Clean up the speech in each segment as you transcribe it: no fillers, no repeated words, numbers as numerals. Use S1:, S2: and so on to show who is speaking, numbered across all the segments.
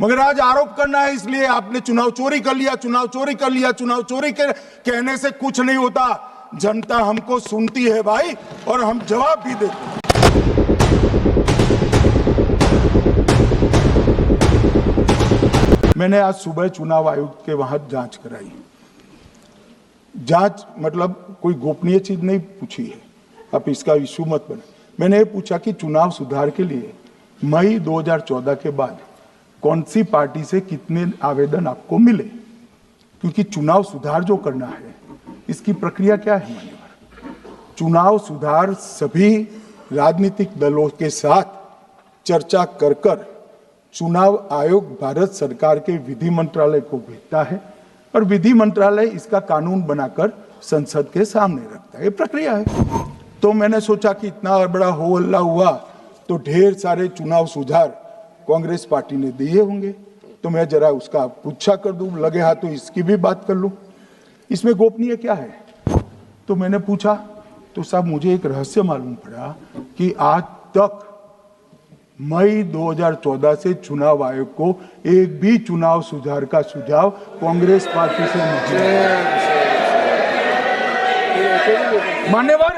S1: मगर आज आरोप करना है इसलिए आपने चुनाव चोरी कर लिया, चुनाव चोरी कर लिया, चुनाव चोरी के कहने से कुछ नहीं होता। जनता हमको सुनती है भाई, और हम जवाब भी देते हैं। मैंने आज सुबह चुनाव आयुक्त के वहां जांच कराई। जांच मतलब कोई गोपनीय चीज नहीं पूछी है, आप इसका इशू मत बने। मैंने ये पूछा कि चुनाव सुधार के लिए मई 2014 के बाद कौन सी पार्टी से कितने आवेदन आपको मिले, क्योंकि चुनाव सुधार जो करना है इसकी प्रक्रिया क्या है। चुनाव सुधार सभी राजनीतिक दलों के साथ चर्चा कर कर चुनाव आयोग भारत सरकार के विधि मंत्रालय को भेजता है और विधि मंत्रालय इसका कानून बनाकर संसद के सामने रखता है। ये प्रक्रिया है। तो मैंने सोचा कि इतना बड़ा हो हल्ला हुआ तो ढेर सारे चुनाव सुधार कांग्रेस पार्टी ने दिए होंगे, तो मैं जरा उसका पूछा कर दूं, लगे हाथ तो इसकी भी बात कर लूं। इसमें गोपनीय क्या है? तो मैंने पूछा तो साहब मुझे एक रहस्य मालूम पड़ा कि आज तक मई 2014 से चुनाव आयोग को एक भी चुनाव सुधार का सुझाव कांग्रेस पार्टी से नहीं मिला। मान्यवर,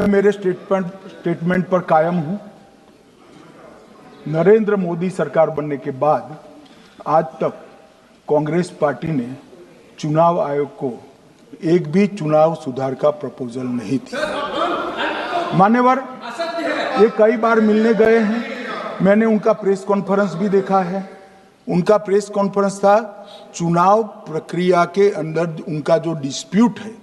S1: मेरे स्टेटमेंट पर कायम हूं। नरेंद्र मोदी सरकार बनने के बाद आज तक कांग्रेस पार्टी ने चुनाव आयोग को एक भी चुनाव सुधार का प्रपोजल नहीं दिया। मान्यवर, ये कई बार मिलने गए हैं, मैंने उनका प्रेस कॉन्फ्रेंस भी देखा है। उनका प्रेस कॉन्फ्रेंस था चुनाव प्रक्रिया के अंदर उनका जो डिस्प्यूट है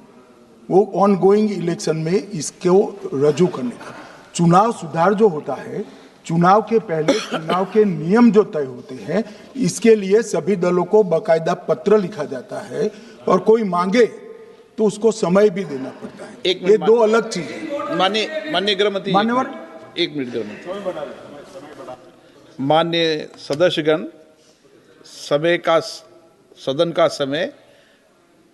S1: वो ऑनगोइंग इलेक्शन में इसको रजू करने का। चुनाव सुधार जो होता है, चुनाव के पहले चुनाव के नियम जो तय होते हैं, इसके लिए सभी दलों को बाकायदा पत्र लिखा जाता है और कोई मांगे तो उसको समय भी देना पड़ता है। ये दो अलग चीजें।
S2: माननीय गृहमंत्री,
S1: मान्यवर,
S2: एक मिनट गृहमंत्री। माननीय सदस्यगण, सदन का समय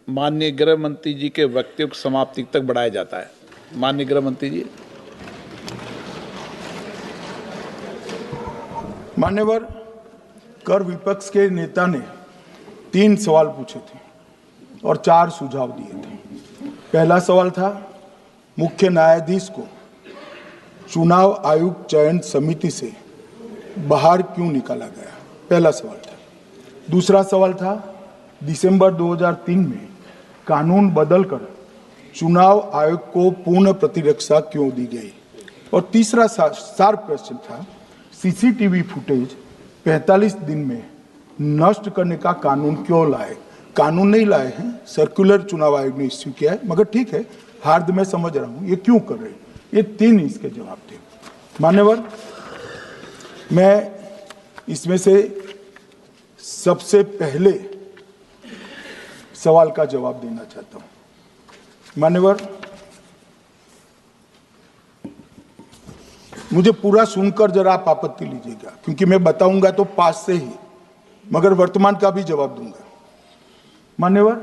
S2: माननीय गृह मंत्री जी के वक्तव्य की समाप्ति तक बढ़ाया जाता है। माननीय गृह मंत्री जी।
S1: मान्यवर, कर विपक्ष के नेता ने 3 सवाल पूछे थे और 4 सुझाव दिए थे। पहला सवाल था मुख्य न्यायाधीश को चुनाव आयोग चयन समिति से बाहर क्यों निकाला गया, पहला सवाल था। दूसरा सवाल था दिसंबर 2003 में कानून बदलकर चुनाव आयोग को पूर्ण प्रतिरक्षा क्यों दी गई। और तीसरा शार्प क्वेश्चन था सीसीटीवी फुटेज 45 दिन में नष्ट करने का कानून क्यों लाए। कानून नहीं लाए हैं, सर्कुलर चुनाव आयोग ने इश्यू किया है, मगर ठीक है, हार्द में समझ रहा हूं, ये क्यों कर रहे हैं। ये 3 इसके जवाब थे। मान्यवर, मैं इसमें से सबसे पहले सवाल का जवाब देना चाहता हूं। मान्यवर, मुझे पूरा सुनकर जरा आप आपत्ति लीजिएगा, क्योंकि मैं बताऊंगा तो पास से ही, मगर वर्तमान का भी जवाब दूंगा। मान्यवर,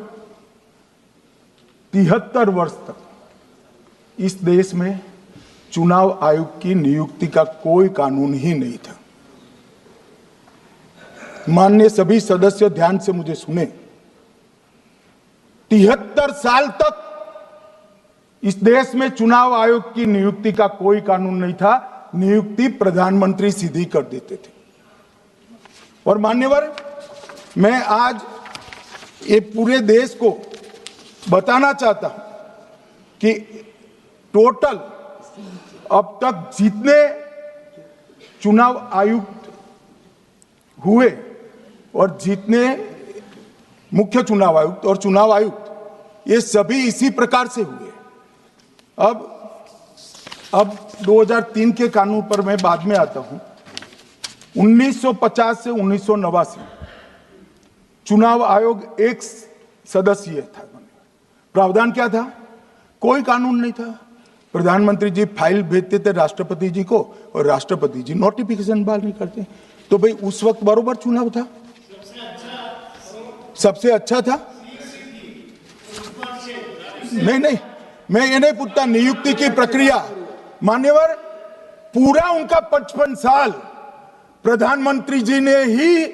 S1: 73 वर्ष तक इस देश में चुनाव आयोग की नियुक्ति का कोई कानून ही नहीं था। माननीय सभी सदस्य ध्यान से मुझे सुने, 73 साल तक इस देश में चुनाव आयोग की नियुक्ति का कोई कानून नहीं था। नियुक्ति प्रधानमंत्री सीधी कर देते थे। और मान्यवर, मैं आज ये पूरे देश को बताना चाहता हूं कि टोटल अब तक जितने चुनाव आयुक्त हुए और जितने मुख्य चुनाव आयुक्त और चुनाव आयुक्त, ये सभी इसी प्रकार से हुए। अब 2003 के कानून पर मैं बाद में आता हूं। 1950 से 1989 चुनाव आयोग एक सदस्यीय था। प्रावधान क्या था? कोई कानून नहीं था। प्रधानमंत्री जी फाइल भेजते थे राष्ट्रपति जी को और राष्ट्रपति जी नोटिफिकेशन बहाल नहीं करते। तो भाई उस वक्त बरोबर चुनाव था, सबसे अच्छा था। नहीं, मैं ये नहीं पूछता नियुक्ति की प्रक्रिया। मान्यवर, पूरा उनका 55 साल प्रधानमंत्री जी ने ही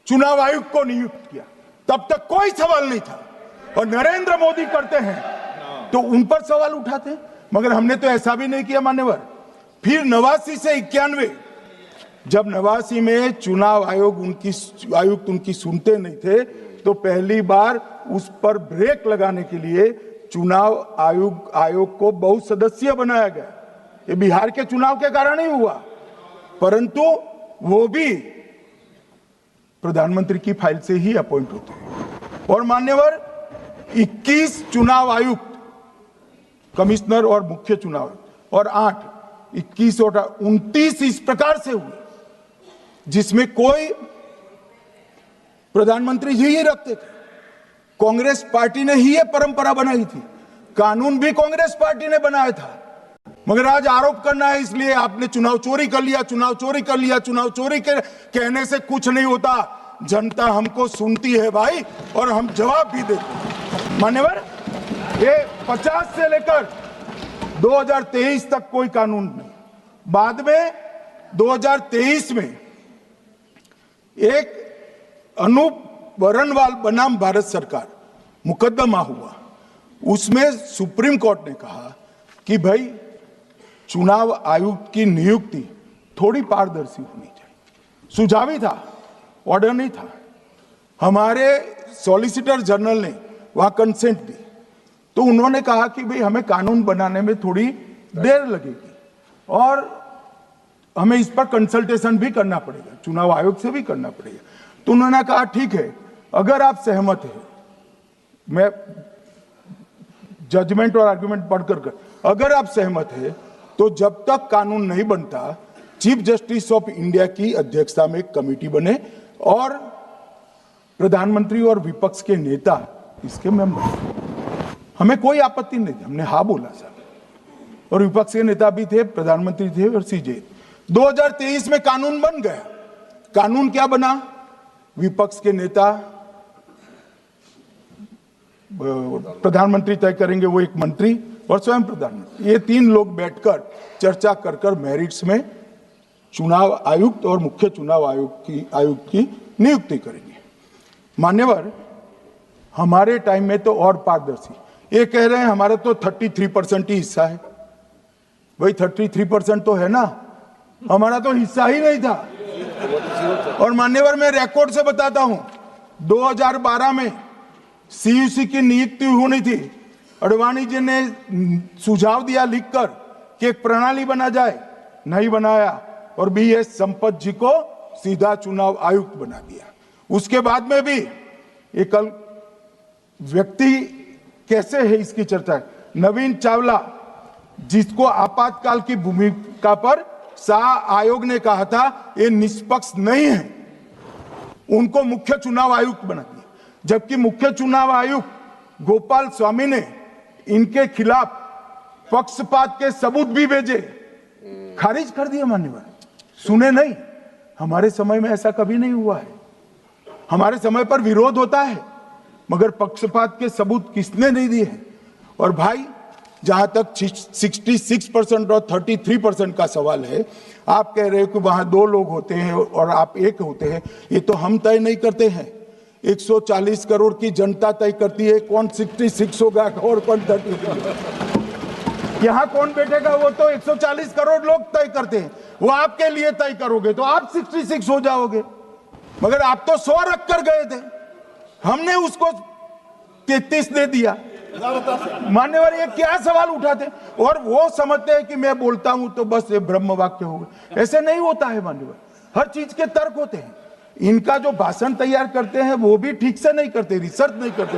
S1: चुनाव आयुक्त को नियुक्त किया, तब तक कोई सवाल नहीं था। और नरेंद्र मोदी करते हैं तो उन पर सवाल उठाते हैं, मगर हमने तो ऐसा भी नहीं किया मान्यवर। फिर 89 से 91, जब 89 में चुनाव आयुक्त उनकी सुनते नहीं थे, तो पहली बार उस पर ब्रेक लगाने के लिए चुनाव आयोग को बहुसदस्यीय बनाया गया। ये बिहार के चुनाव के कारण ही हुआ, परंतु वो भी प्रधानमंत्री की फाइल से ही अपॉइंट होते हैं। और मान्यवर 21 चुनाव आयुक्त, कमिश्नर और मुख्य चुनाव आयुक्त, और 21 और 29 इस प्रकार से हुए जिसमें कोई प्रधानमंत्री जी ही रखते थे। कांग्रेस पार्टी ने ही ये परंपरा बनाई थी, कानून भी कांग्रेस पार्टी ने बनाया था। मगर आज आरोप करना है इसलिए आपने चुनाव चोरी कर लिया, चुनाव चोरी कर लिया, चुनाव चोरी के कहने से कुछ नहीं होता। जनता हमको सुनती है भाई, और हम जवाब भी देते हैं। मान्यवर, ये 50 से लेकर 2023 तक कोई कानून नहीं। बाद में 2023 में एक अनूप वरणवाल बनाम भारत सरकार मुकदमा हुआ, उसमें सुप्रीम कोर्ट ने कहा कि भाई चुनाव आयुक्त की नियुक्ति थोड़ी पारदर्शी होनी चाहिए। सुझावी था, ऑर्डर नहीं था। हमारे सॉलिसिटर जनरल ने वहां कंसेंट दी, तो उन्होंने कहा कि भाई हमें कानून बनाने में थोड़ी देर लगेगी और हमें इस पर कंसल्टेशन भी करना पड़ेगा, चुनाव आयोग से भी करना पड़ेगा। तो उन्होंने कहा ठीक है, अगर आप सहमत हैं, मैं जजमेंट और आर्गुमेंट पढ़कर अगर आप सहमत हैं तो जब तक कानून नहीं बनता, चीफ जस्टिस ऑफ इंडिया की अध्यक्षता में एक कमेटी बने और प्रधानमंत्री और विपक्ष के नेता इसके मेंबर। हमें कोई आपत्ति नहीं थी, हमने हाँ बोला सर, और विपक्ष के नेता भी थे, प्रधानमंत्री थे और सीजे। 2023 में कानून बन गया। कानून क्या बना? विपक्ष के नेता, प्रधानमंत्री तय करेंगे, वो एक मंत्री और स्वयं प्रधानमंत्री, ये 3 लोग बैठकर चर्चा कर मेरिट्स में चुनाव आयुक्त और मुख्य चुनाव आयुक्त की नियुक्ति करेंगे। मान्यवर, हमारे टाइम में तो और पारदर्शी, ये कह रहे हैं हमारा तो 33% ही हिस्सा है। भाई 33% तो है ना, हमारा तो हिस्सा ही नहीं था। और मान्यवर, मैं रिकॉर्ड से बताता हूं, 2012 में सीयूसी की नियुक्ति होनी थी। अडवाणी जी ने सुझाव दिया लिखकर कि एक प्रणाली बना जाए, नहीं बनाया और BS संपत जी को सीधा चुनाव आयुक्त बना दिया। उसके बाद में भी एक व्यक्ति कैसे है इसकी चर्चा है। नवीन चावला, जिसको आपातकाल की भूमिका पर शाह आयोग ने कहा था ये निष्पक्ष नहीं है, उनको मुख्य चुनाव आयुक्त बना दिया। जबकि मुख्य चुनाव आयुक्त गोपाल स्वामी ने इनके खिलाफ पक्षपात के सबूत भी भेजे, खारिज कर दिया। मान्यवर, सुने नहीं। हमारे समय में ऐसा कभी नहीं हुआ है। हमारे समय पर विरोध होता है, मगर पक्षपात के सबूत किसने नहीं दिए हैं। और भाई, जहां तक 66% और 33% का सवाल है, आप कह रहे हो कि वहां 2 लोग होते हैं और आप एक होते हैं, ये तो हम तय नहीं करते हैं। 140 करोड़ की जनता तय करती है कौन 66 होगा और कौन 33। यहां कौन बैठेगा वो तो 140 करोड़ लोग तय करते हैं। वो आपके लिए तय करोगे तो आप 66 हो जाओगे, मगर आप तो 100 रख कर गए थे, हमने उसको 33 दे दिया। मान्यवर, ये क्या सवाल उठाते? और वो समझते हैं कि मैं बोलता हूं तो बस ये ब्रह्म वाक्य होगा। ऐसे नहीं होता है मान्यवर, हर चीज के तर्क होते हैं। इनका जो भाषण तैयार करते हैं वो भी ठीक से नहीं करते, रिसर्च नहीं करते।